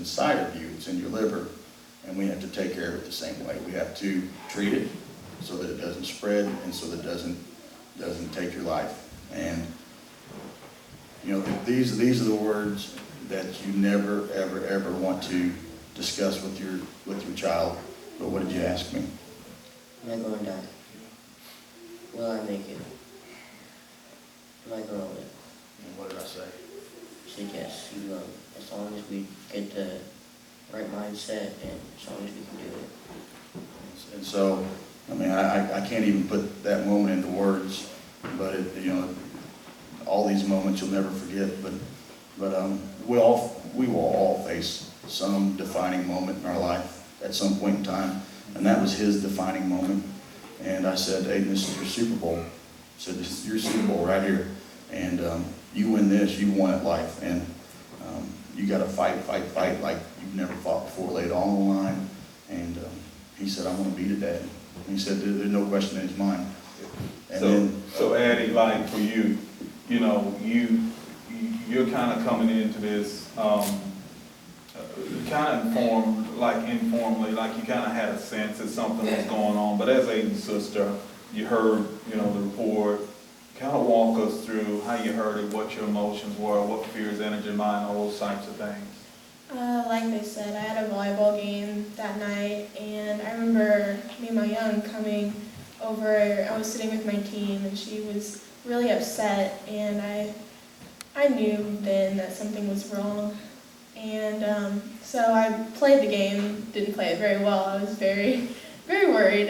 inside of you, it's in your liver, and we have to take care of it the same way. We have to treat it so that it doesn't spread and so that it doesn't take your life. And you know, these are the words that you never, ever, ever want to discuss with your child. But what did you ask me? Am I going to die? Will I make it? Am I going to live? And what did I say? She said yes, you will. As long as we get the right mindset and as long as we can do it. And so, I mean, I can't even put that moment into words, but it, you know, all these moments you'll never forget. But we will all face some defining moment in our life at some point in time, and that was his defining moment. And I said, Ayden, this is your Super Bowl. I said, this is your Super Bowl right here, and you win this, you won at life, and you got to fight like you've never fought before. Lay it all on the line. And he said, I'm going to beat it, Dad. And he said, there's no question in his mind. And so Addie, like for you, you know, you're kind of coming into this kind of informally, like you kind of had a sense that something was going on. But as Ayden's sister, you heard, you know, the report. Kind of walk us through how you heard it, what your emotions were, what fears entered your mind, all those types of things. Like they said, I had a volleyball game that night, and I remember me and my young coming over. I was sitting with my team, and she was really upset, and I knew then that something was wrong. And so I played the game, didn't play it very well. I was very, very worried.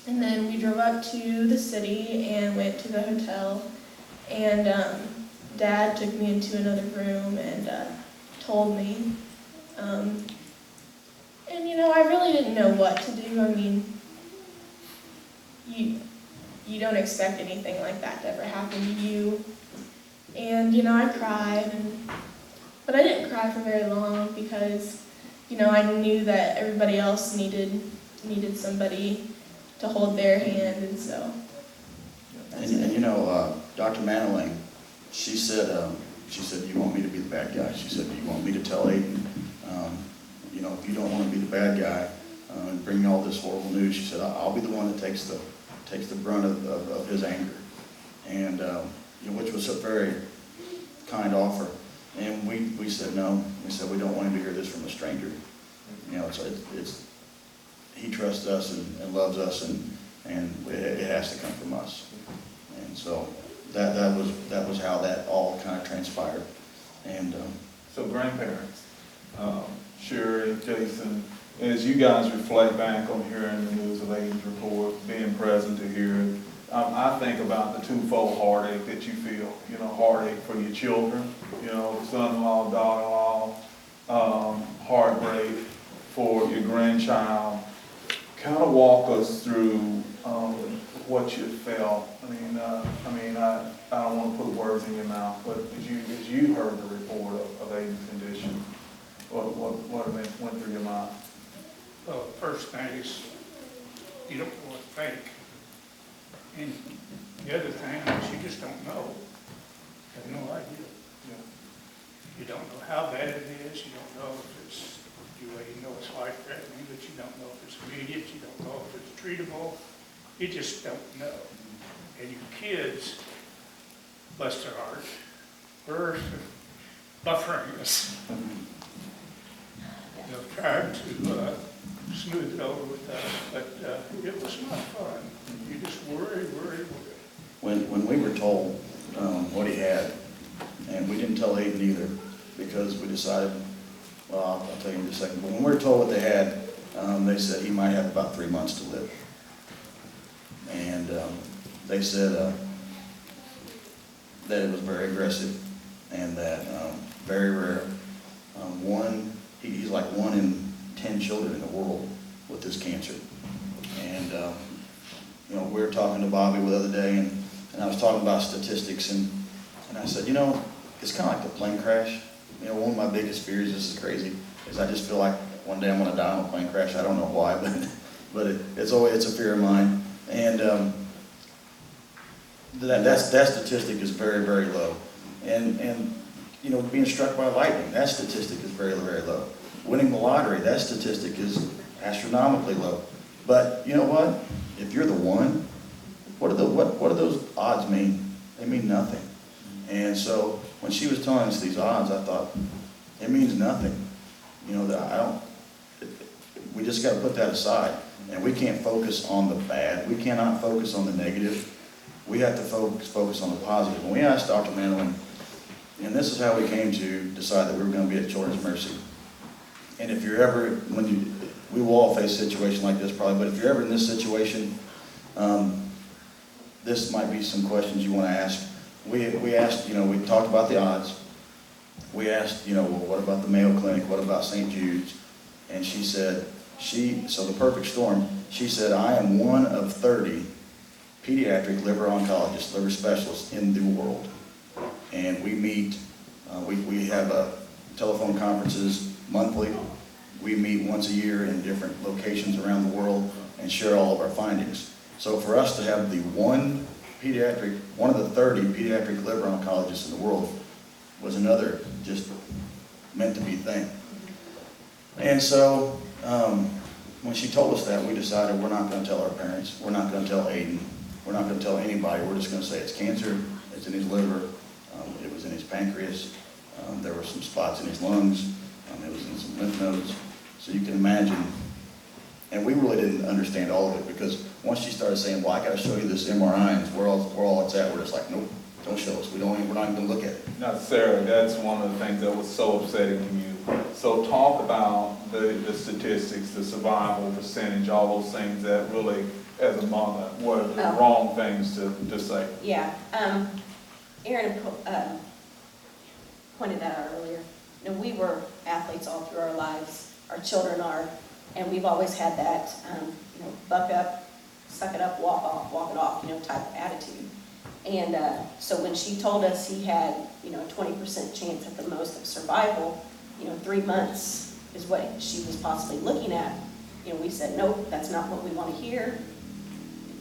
And then we drove up to the city and went to the hotel, and Dad took me into another room and told me. And you know, I really didn't know what to do. I mean, you don't expect anything like that to ever happen to you. And you know, I cried, but I didn't cry for very long because, you know, I knew that everybody else needed somebody to hold their hand, and so. And you know, Dr. Manling, she said, you want me to be the bad guy. She said, you want me to tell Ayden, you know, if you don't want to be the bad guy and bring all this horrible news, she said, I'll be the one that takes the brunt of his anger. And you know, which was a very kind offer. And we said no. We said we don't want him to hear this from a stranger. You know, it's he trusts us and loves us, and it has to come from us. And so that was how that all kind of transpired. And So grandparents, Sherry, Jason, as you guys reflect back on hearing the news of Ayden's report, being present to hear it, I think about the twofold heartache that you feel. You know, heartache for your children, you know, son-in-law, daughter-in-law, heartbreak for your grandchild. Kind of walk us through what you felt. I don't want to put words in your mouth, but as you heard the report of Ayden's condition, what went through your mind? Well, the first thing is you don't know what to think. And the other thing is you just don't know. You have no idea. Yeah. You don't know how bad it is. You don't know if it's, you know it's life-threatening, but you don't know if it's immediate. You don't know if it's treatable. You just don't know. And your kids, bless their hearts, were buffering us. They've tried to smooth it over with us, but it was not fun. You just worry. when we were told what he had, and we didn't tell Ayden either, because we decided, well, I'll tell you in just a second, but when we were told what they had, they said he might have about 3 months to live. And they said that it was very aggressive, and that very rare. He's like 1 in 10 children in the world with this cancer. And you know, we were talking to Bobby the other day, and I was talking about statistics, and I said, you know, it's kind of like the plane crash. You know, one of my biggest fears, this is crazy, is I just feel like one day I'm going to die on a plane crash. I don't know why, but it's a fear of mine. And that statistic is very, very low. And being struck by lightning, that statistic is very, very low. Winning the lottery, that statistic is astronomically low. But you know what? If you're the one, what do those odds mean? They mean nothing. And so when she was telling us these odds, I thought, it means nothing. We just got to put that aside. And we can't focus on the bad. We cannot focus on the negative. We have to focus on the positive. When we asked Dr. Mandelman, and this is how we came to decide that we were going to be at Children's Mercy. And if you're ever, we will all face a situation like this probably, but if you're ever in this situation, this might be some questions you want to ask. We asked, we talked about the odds. We asked, well, what about the Mayo Clinic? What about St. Jude's? And she said, so the perfect storm, she said, I am one of 30 pediatric liver oncologists, liver specialists in the world. And we meet, we have telephone conferences monthly. We meet once a year in different locations around the world and share all of our findings. So for us to have one of the 30 pediatric liver oncologists in the world was another just meant to be thing. And so when she told us that, we decided we're not going to tell our parents. We're not going to tell Ayden. We're not going to tell anybody. We're just going to say it's cancer. It's in his liver. It was in his pancreas. There were some spots in his lungs. It was in some lymph nodes. So you can imagine. And we really didn't understand all of it because once she started saying, well, I got to show you this MRI and where all it's at, we're just like, nope, don't show us. We're not even going to look at it. Now, Sarah, that's one of the things that was so upsetting to you. So talk about the statistics, the survival percentage, all those things that really, as a mother, were the wrong things to say. Yeah. Aaron pointed that out earlier. We were athletes all through our lives. Our children are, and we've always had that, buck up, suck it up, walk it off, type of attitude. And so when she told us he had, a 20% chance at the most of survival, 3 months is what she was possibly looking at. We said, nope, that's not what we want to hear.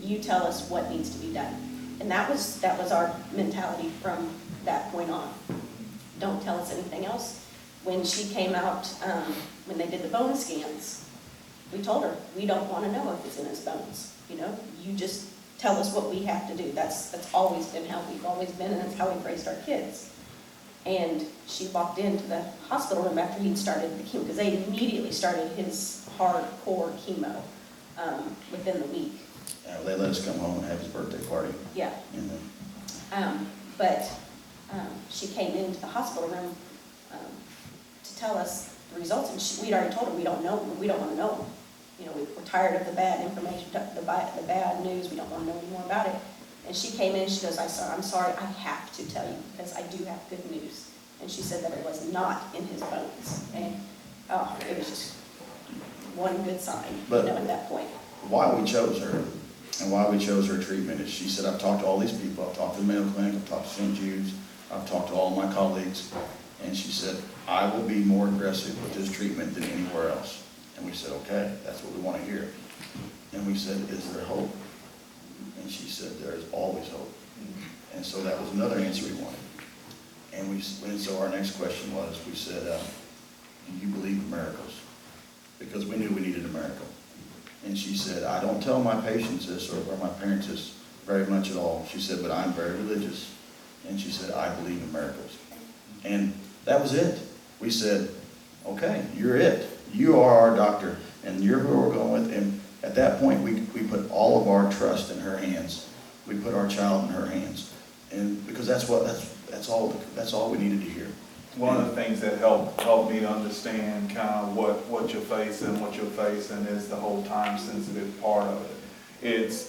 You tell us what needs to be done. And that was our mentality from that point on. Don't tell us anything else. When she came out, when they did the bone scans, we told her, we don't want to know if it's in his bones. You just tell us what we have to do. That's always been how we've always been, and that's how we've raised our kids. And she walked into the hospital room after he'd started the chemo, because they immediately started his hardcore chemo within the week. Yeah, they let us come home and have his birthday party. Yeah. But she came into the hospital room to tell us the results, and we'd already told her we don't know, we don't want to know. We're tired of the bad information, the bad news. We don't want to know any more about it. And she came in, she goes, I'm sorry, I have to tell you because I do have good news. And she said that it was not in his bones. And it was just one good sign, at that point. Why we chose her and why we chose her treatment is she said, I've talked to all these people. I've talked to the Mayo Clinic, I've talked to St. Jude's, I've talked to all my colleagues. And she said, I will be more aggressive with this treatment than anywhere else. And we said, okay, that's what we want to hear. And we said, is there hope? And she said, there is always hope. And so that was another answer we wanted. And so our next question was, we said, do you believe in miracles? Because we knew we needed a miracle. And she said, I don't tell my patients this or my parents this very much at all. She said, but I'm very religious. And she said, I believe in miracles. And that was it. We said, okay, you're it. You are our doctor, and you're who we're going with. And at that point, we put all of our trust in her hands. We put our child in her hands, and because that's all we needed to hear. One of the things that helped me to understand kind of what you're facing is the whole time-sensitive part of it.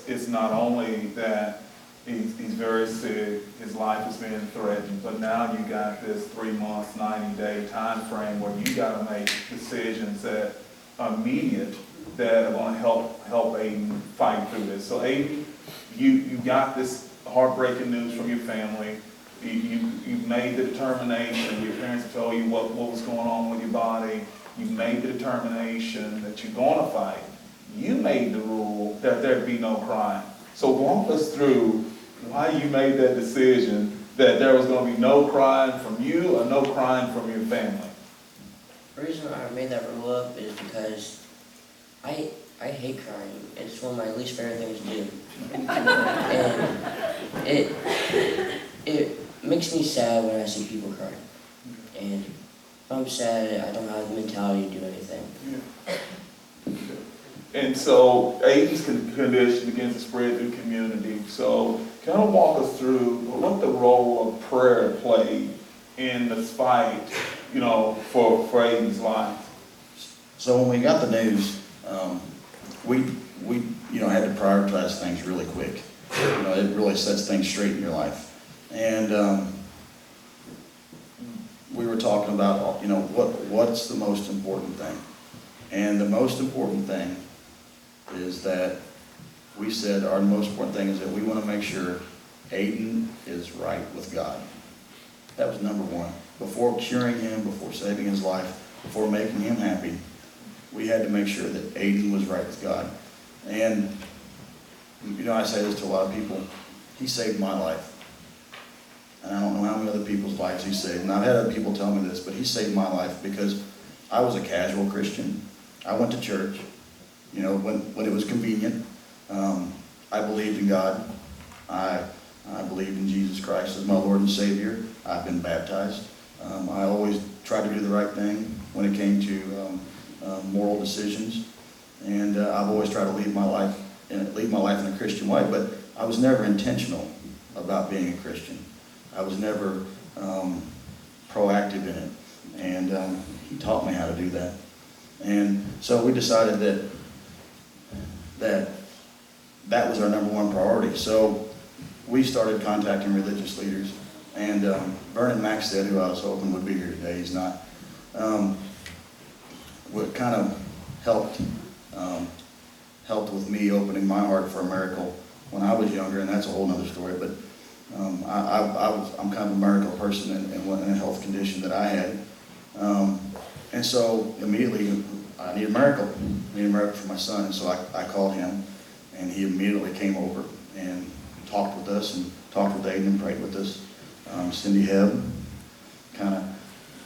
It's not only that he's very sick, his life is being threatened, but now you got this 3 months, 90-day time frame where you got to make decisions that are immediate that are going to help Ayden fight through this. So Ayden, you got this heartbreaking news from your family. You made the determination. Your parents told you what was going on with your body. You made the determination that you're going to fight. You made the rule that there'd be no crime. So walk us through why you made that decision that there was gonna be no crying from you or no crying from your family? The reason I made that rule up is because I hate crying. It's one of my least favorite things to do. And it makes me sad when I see people crying. And if I'm sad, I don't have the mentality to do anything. And so Ayden's condition begins to spread through community. So kind of walk us through what the role of prayer played in this fight, you know, for Ayden's life. So when we got the news, we had to prioritize things really quick. It really sets things straight in your life. And we were talking about, what's the most important thing? And the most important thing is that we said our most important thing is that we want to make sure Ayden is right with God. That was number one. Before curing him, before saving his life, before making him happy, we had to make sure that Ayden was right with God. And, I say this to a lot of people, he saved my life. And I don't know how many other people's lives he saved. And I've had other people tell me this, but he saved my life because I was a casual Christian. I went to church, when it was convenient. I believed in God. I believed in Jesus Christ as my Lord and Savior. I've been baptized. I always tried to do the right thing when it came to moral decisions. And I've always tried to lead my life in a Christian way, but I was never intentional about being a Christian. I was never proactive in it. And he taught me how to do that. And so we decided that was our number one priority. So we started contacting religious leaders. And Vernon Maxted, who I was hoping would be here today, he's not, what kind of helped with me opening my heart for a miracle when I was younger, and that's a whole other story. But I'm kind of a miracle person in a health condition that I had. And so immediately, I need a miracle. I need a miracle for my son. And so I called him, and he immediately came over and talked with us and talked with Ayden and prayed with us. Cindy Hebb kind of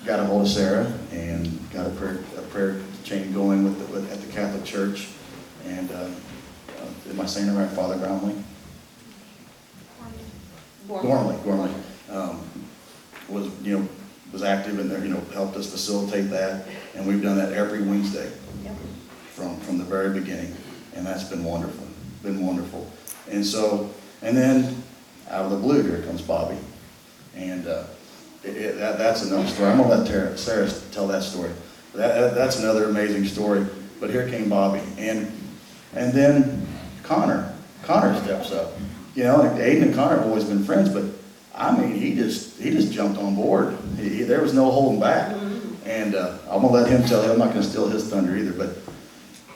got a hold of Sarah and got a prayer chain going at the Catholic Church. And am I saying it right? Father Gormley? Gormley. Was active in there, helped us facilitate that, and we've done that every Wednesday from the very beginning, and that's been wonderful, And so, and then out of the blue, here comes Bobby, and that's another story. I'm gonna let Sarah tell that story. That's another amazing story. But here came Bobby, and then Connor steps up. Ayden and Connor have always been friends, but I mean, he just jumped on board. There was no holding back. And I'm gonna let him tell it. I'm not gonna steal his thunder either. But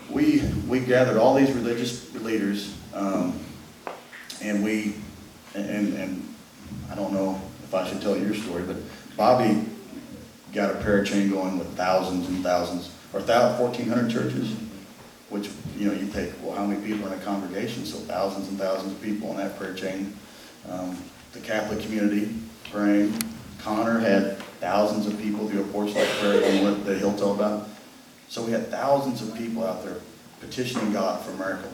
we gathered all these religious leaders, and I don't know if I should tell your story, but Bobby got a prayer chain going with thousands and thousands, or 1,400 churches, which you take, well, how many people in a congregation? So thousands and thousands of people in that prayer chain. The Catholic community praying. Connor had thousands of people through apostolic prayer that he'll tell about. So we had thousands of people out there petitioning God for a miracle.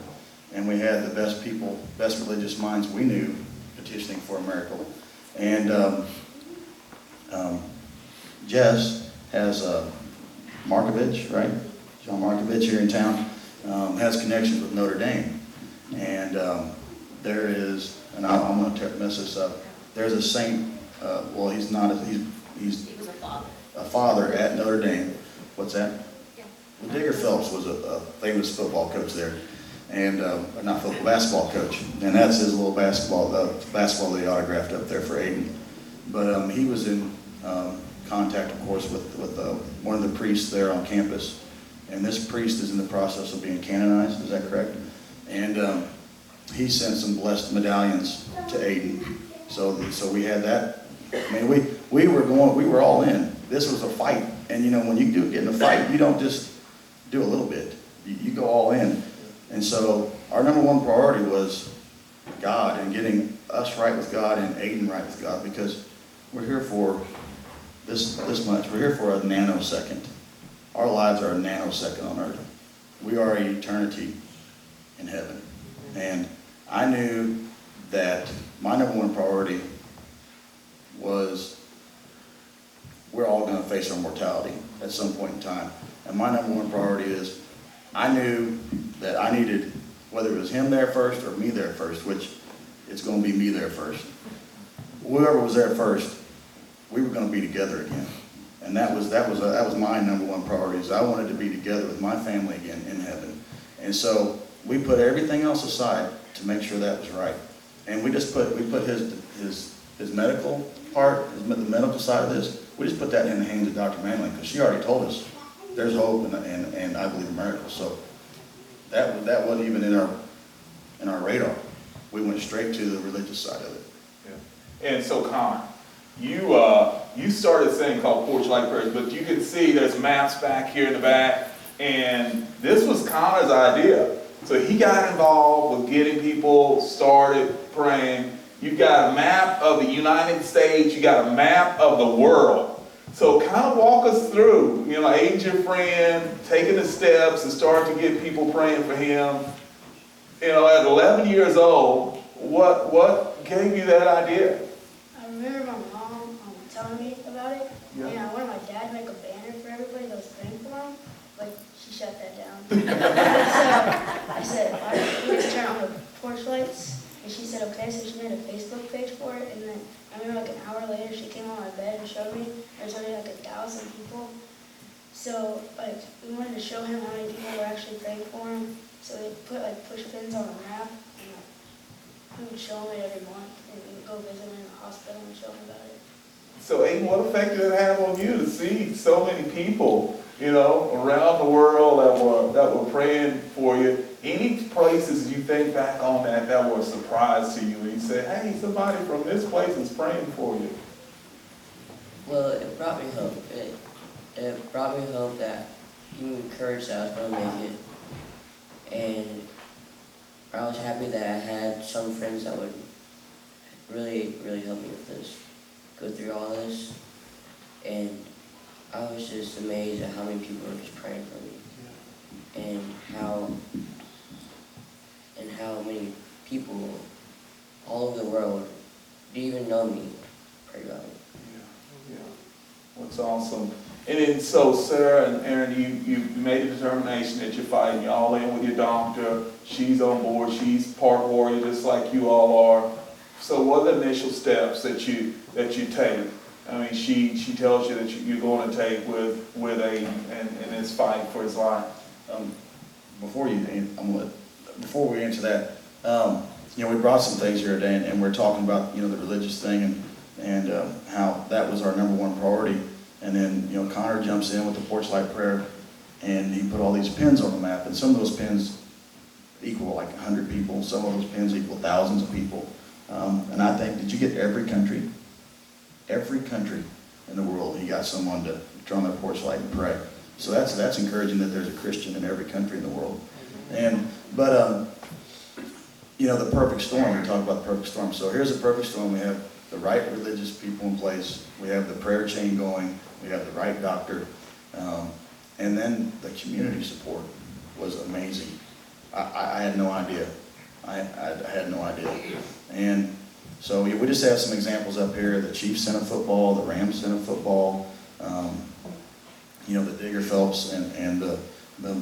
And we had the best people, best religious minds we knew petitioning for a miracle. And Jess has Markovich, right? John Markovich here in town, has connections with Notre Dame. And there is, and I'm going to mess this up, there's a saint, well, he's not, he was a father at Notre Dame. What's that? Yeah. Well, Digger Phelps was a famous football coach there, and not football, basketball coach, and that's his little basketball that he autographed up there for Ayden. But he was in contact, of course, with one of the priests there on campus, and this priest is in the process of being canonized. Is that correct? And he sent some blessed medallions to Ayden. So we had that. I mean, we were all in. This was a fight, and when you do get in a fight, you don't just do a little bit. You go all in. And so our number one priority was God and getting us right with God and Ayden right with God, because we're here for this much. We're here for a nanosecond. Our lives are a nanosecond on earth. We are eternity in heaven. And I knew that my number one priority was we're all going to face our mortality at some point in time. And my number one priority is I knew that I needed, whether it was him there first or me there first, which it's going to be me there first. Whoever was there first, we were going to be together again. And that was my number one priority, is I wanted to be together with my family again in heaven. And so we put everything else aside to make sure that was right. And we put his medical part, the medical side of this, we just put that in the hands of Dr. Manley, because she already told us there's hope and I believe in miracles. So that wasn't even in our radar. We went straight to the religious side of it. Yeah. And so, Connor, you started a thing called Porch Light Prayers, but you can see there's maps back here in the back, and this was Connor's idea. So he got involved with getting people started praying. You've got a map of the United States, you got a map of the world. So kind of walk us through, Ayden's your friend, taking the steps and start to get people praying for him. At 11 years old, what gave you that idea? I remember my mom telling me about it, Yeah. and I wanted my dad to make a banner for everybody that was praying for him, but she shut that down. So I said, all right, let's turn on the porch lights, and she said, okay, so she made a Facebook page for it, and then I remember like an hour later, she came on my bed and showed me, there's already like 1,000 people. So like we wanted to show him how many people were actually praying for him, so we put like push pins on the map, and we would show him it every month, and we would go visit him in the hospital and show him about it. So Ayden, what effect did it have on you to see so many people, around the world that were praying for you? Any places you think back on that were a surprise to you, and you say, hey, somebody from this place is praying for you? Well, it brought me hope. It brought me hope that you encouraged that I was going to make it. And I was happy that I had some friends that would really, really help me with this, go through all this. And I was just amazed at how many people were just praying for me. And how many people all over the world didn't even know me pray about me. Yeah. That's awesome. And then, so Sarah and Aaron, you made a determination that you're fighting. You're all in with your doctor. She's on board. She's part warrior, just like you all are. So what are the initial steps that you take? I mean, she tells you that you're going to take with Ayden and his fight for his life. Before we answer that, we brought some things here today, and we're talking about the religious thing and how that was our number one priority. And then Connor jumps in with the porch light prayer, and he put all these pins on the map, and some of those pins equal like 100 people, some of those pins equal thousands of people. And I think, did you get every country? Every country in the world, he got someone to turn on their porch light and pray. So that's encouraging that there's a Christian in every country in the world. But the perfect storm, we talk about the perfect storm. So here's a perfect storm. We have the right religious people in place. We have the prayer chain going. We have the right doctor. And then the community support was amazing. I had no idea. I had no idea. And so we just have some examples up here. The Chiefs sent a football, the Rams sent a football, the Digger Phelps and the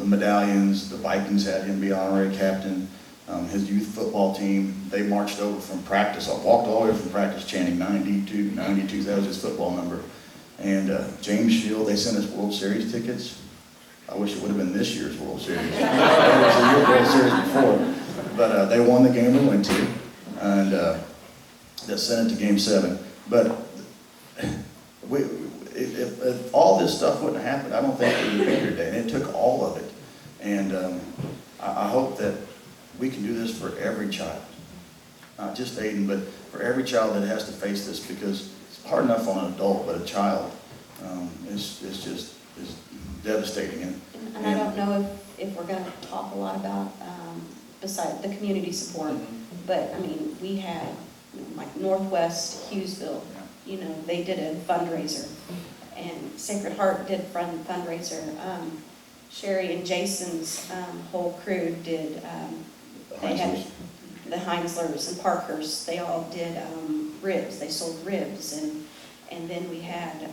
medallions. The Vikings had him be honorary captain. His youth football team, they marched over from practice. I walked all the way from practice chanting 92, that was his football number. And James Shield, they sent us World Series tickets. I wish it would have been this year's World Series. It was the year World Series before. But they won the game we went to, and that sent it to Game 7. But if all this stuff wouldn't have happened, I don't think we would be here today. And it took all of it. And I hope that we can do this for every child. Not just Ayden, but for every child that has to face this, because it's hard enough on an adult, but a child is devastating. And I don't know if we're going to talk a lot about, besides the community support, but I mean, we had like Northwest Hughesville, they did a fundraiser. And Sacred Heart did a fundraiser. Sherry and Jason's whole crew did, they had the Heinzlers and Parkers, they all did ribs. They sold ribs. And then we had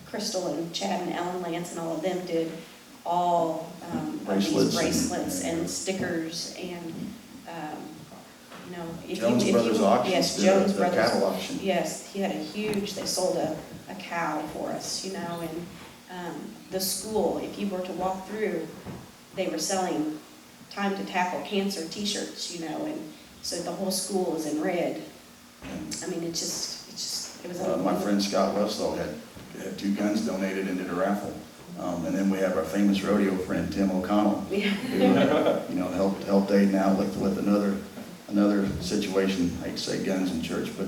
Crystal and Chad and Ellen Lance and all of them did all of these bracelets and stickers and, Jones Brothers Auctions yes, did Jones the Brothers. cattle auction. Yes, he had they sold a cow for us, and the school, if you were to walk through, they were selling Time to Tackle Cancer t-shirts, and so the whole school is in red. I mean, it was My friend Scott Westall had 2 guns donated and did a raffle. And then we have our famous rodeo friend, Tim O'Connell, Yeah. who, helped Ayden out with another situation. I hate to say guns in church, but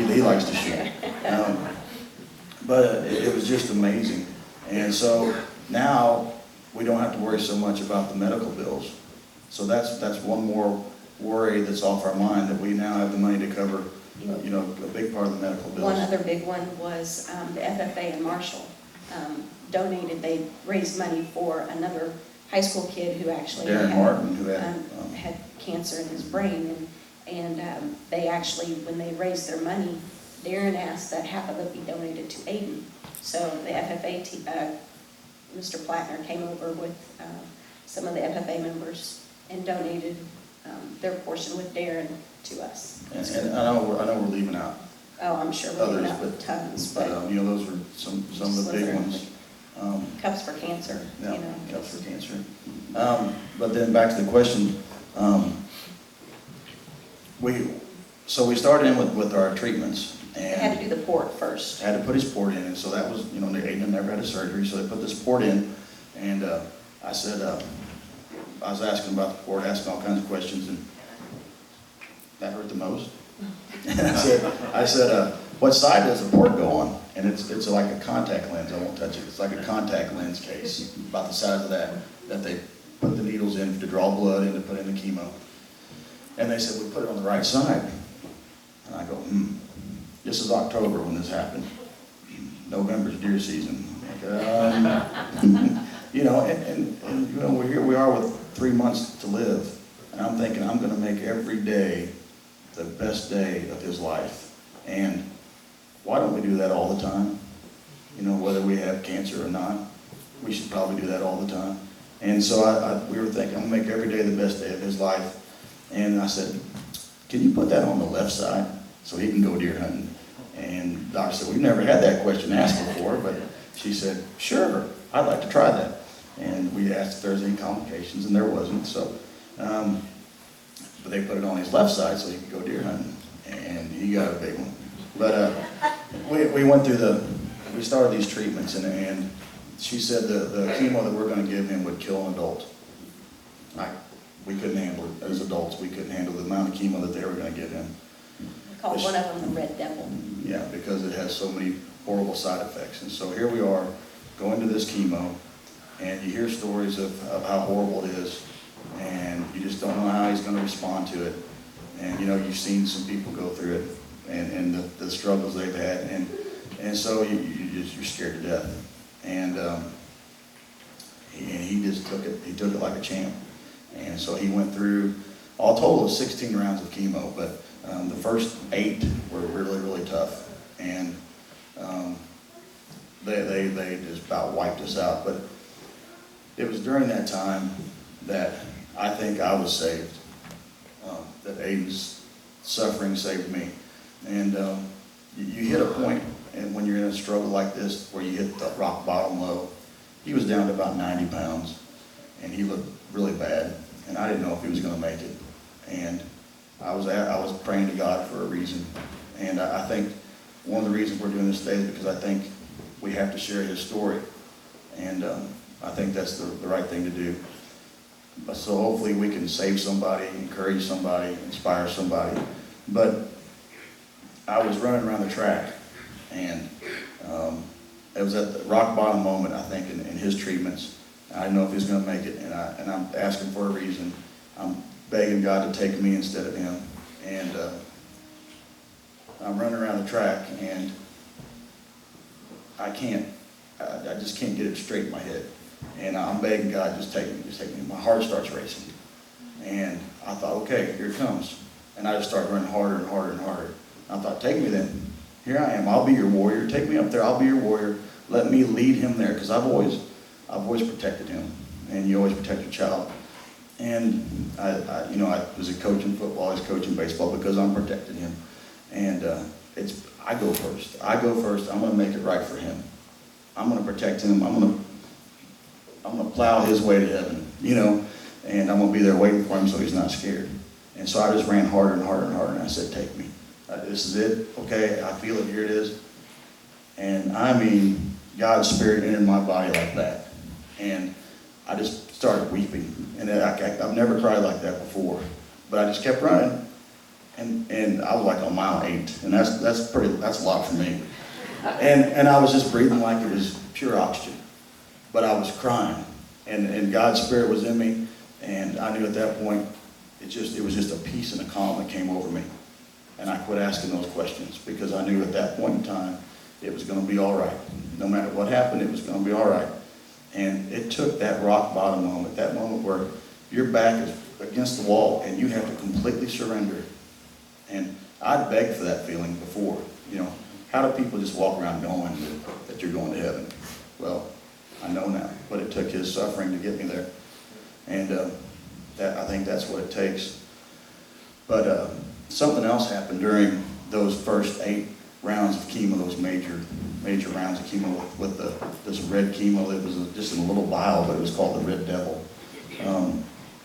he likes to shoot. But it was just amazing. And so now we don't have to worry so much about the medical bills. So that's one more worry that's off our mind, that we now have the money to cover, a big part of the medical bills. One other big one was the FFA in Marshall donated, they raised money for another high school kid who actually Darren Martin, who had cancer in his brain, and they actually, when they raised their money, Darren asked that half of it be donated to Ayden. So the FFA, Mr. Plattner came over with some of the FFA members and donated their portion with Darren to us. And I know we're leaving out Oh, I'm sure we're others, out but tons, but but those were some of the big ones. Cups for Cancer, Yeah, Cups for Cancer. But then back to the question, we started in with our treatments, they had and to do the port first. had to put his port in, and so that was, Ayden never had a surgery, so they put this port in, and I said, I was asking about the port, asking all kinds of questions, and that hurt the most. And I said, what side does the port go on? And it's like a contact lens. I won't touch it. It's like a contact lens case, about the size of that they put the needles in to draw blood in to put in the chemo. And they said, we put it on the right side. And I go, this is October when this happened. November's deer season. Here we are with 3 months to live. And I'm thinking, I'm going to make every day the best day of his life. And why don't we do that all the time? Whether we have cancer or not, we should probably do that all the time. And so we were thinking, I'm going to make every day the best day of his life. And I said, can you put that on the left side so he can go deer hunting? And the doctor said, we've never had that question asked before, but she said, sure, I'd like to try that. And we asked if there was any complications, and there wasn't. So, but they put it on his left side so he could go deer hunting, and he got a big one. But we went through we started these treatments, and she said the chemo that we're going to give him would kill an adult. We couldn't handle it as adults. We couldn't handle the amount of chemo that they were going to give him. We call one of them the Red Devil. Yeah, because it has so many horrible side effects. And so here we are, going to this chemo, and you hear stories of how horrible it is, and you just don't know how he's going to respond to it. And you've seen some people go through it, and the struggles they've had, and so you're scared to death. And he just took it like a champ. And so he went through, all total, it was 16 rounds of chemo, but the first 8 were really, really tough. And they just about wiped us out. But it was during that time that I think I was saved, that Ayden's suffering saved me. And you hit a point, and when you're in a struggle like this, where you hit the rock bottom low. He was down to about 90 pounds, and he looked really bad, and I didn't know if he was going to make it. And I was praying to God for a reason, and I think one of the reasons we're doing this today is because I think we have to share his story, and I think that's the right thing to do. But so hopefully we can save somebody, encourage somebody, inspire somebody. But I was running around the track, and it was at the rock bottom moment, I think, in his treatments. I didn't know if he was going to make it, and I'm asking for a reason. I'm begging God to take me instead of him. And I'm running around the track, and I just can't get it straight in my head. And I'm begging God, just take me. My heart starts racing. And I thought, okay, here it comes. And I just started running harder and harder and harder. I thought, take me then. Here I am. I'll be your warrior. Take me up there. I'll be your warrior. Let me lead him there, because I've always protected him. And you always protect your child. And I was a coach in football. I was coaching baseball because I'm protecting him. And I go first. I'm going to make it right for him. I'm going to protect him. I'm going to plow his way to heaven, and I'm going to be there waiting for him so he's not scared. And so I just ran harder and harder and harder, and I said, take me. This is it. Okay, I feel it. Here it is. And I mean, God's Spirit entered my body like that. And I just started weeping. And I've never cried like that before. But I just kept running. And I was like on mile 8. And that's a lot for me. And I was just breathing like it was pure oxygen. But I was crying. And God's Spirit was in me. And I knew at that point, it was just a peace and a calm that came over me. And I quit asking those questions, because I knew at that point in time, it was going to be all right. No matter what happened, it was going to be all right. And it took that rock bottom moment, that moment where your back is against the wall and you have to completely surrender. And I'd begged for that feeling before. How do people just walk around knowing that you're going to heaven? Well, I know now, but it took his suffering to get me there. And I think that's what it takes. But something else happened during those first 8 rounds of chemo, those major rounds of chemo with this red chemo. It was just in a little vial, but it was called the Red Devil.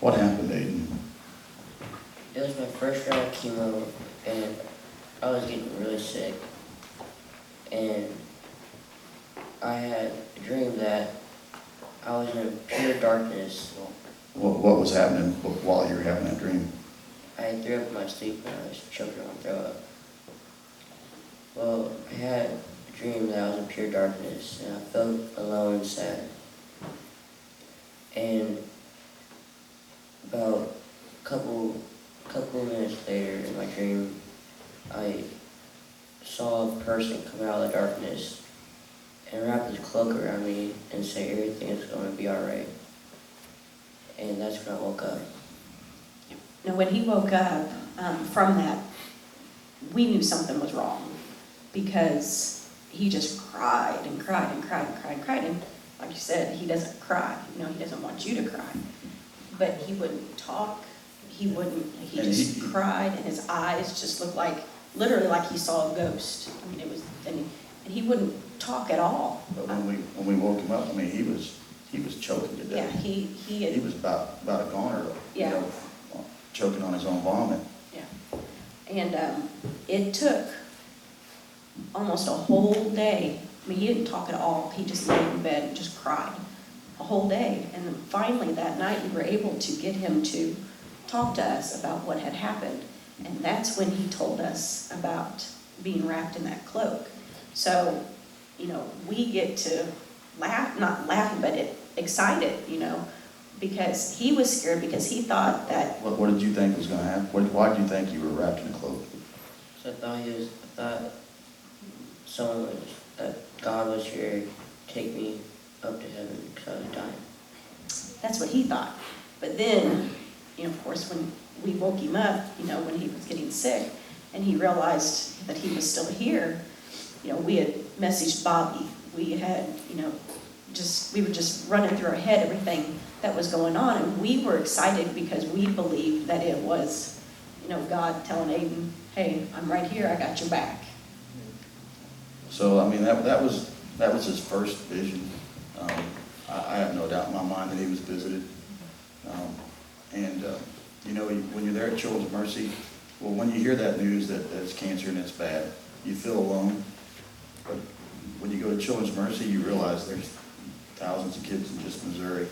What happened, Ayden? It was my first round of chemo, and I was getting really sick. And I had a dream that I was in pure darkness. What was happening while you were having that dream? I threw up in my sleep and I was choking on throw up. Well, I had a dream that I was in pure darkness, and I felt alone and sad. And about a couple minutes later in my dream, I saw a person come out of the darkness and wrap his cloak around me and say everything is going to be all right. And that's when I woke up. Now, when he woke up from that, we knew something was wrong, because he just cried and cried and cried and cried and cried. And like you said, he doesn't cry. He doesn't want you to cry. But he wouldn't talk. He just cried, and his eyes just looked literally like he saw a ghost. I mean, and he wouldn't talk at all. But when we woke him up, I mean, he was choking to Yeah, death. He was about a goner, Yeah. Choking on his own vomit. Yeah. And it took almost a whole day. I mean, he didn't talk at all. He just lay in bed and just cried a whole day. And then finally that night we were able to get him to talk to us about what had happened. And that's when he told us about being wrapped in that cloak. So, we get to laugh, not laughing, but excited, because he was scared, because he thought that... What did you think was going to happen? Why did you think you were wrapped in a cloak? So I thought that God was here to take me up to heaven because I was dying. That's what he thought. But then, of course, when we woke him up, when he was getting sick, and he realized that he was still here, we had messaged Bobby. We had, we were just running through our head everything that was going on, and we were excited because we believed that it was, God telling Ayden, hey, I'm right here, I got your back. So, I mean, that was his first vision. I have no doubt in my mind that he was visited. When you're there at Children's Mercy, well, when you hear that news that it's cancer and it's bad, you feel alone. But when you go to Children's Mercy, you realize there's thousands of kids in just Missouri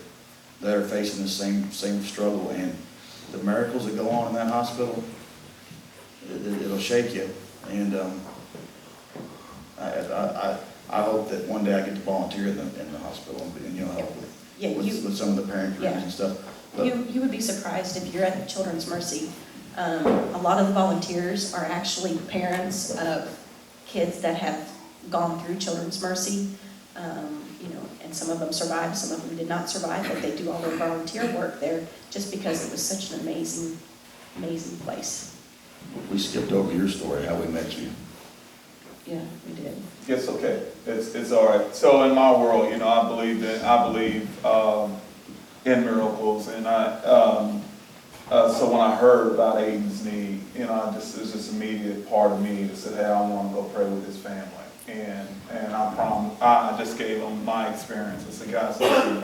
that are facing the same struggle, and the miracles that go on in that hospital, it'll shake you. And I hope that one day I get to volunteer in the hospital and help with some of the parent groups and stuff. But You would be surprised if you're at the Children's Mercy A lot of the volunteers are actually parents of kids that have gone through Children's Mercy. And some of them survived, some of them did not survive, but they do all their volunteer work there just because it was such an amazing, amazing place. We skipped over your story, how we met you. Yeah, we did. It's okay. It's all right. So in my world, I believe in miracles, and so when I heard about Ayden's need, it's just immediate part of me that said, hey, I want to go pray with his family. And I just gave him my experience. I said, guys, listen,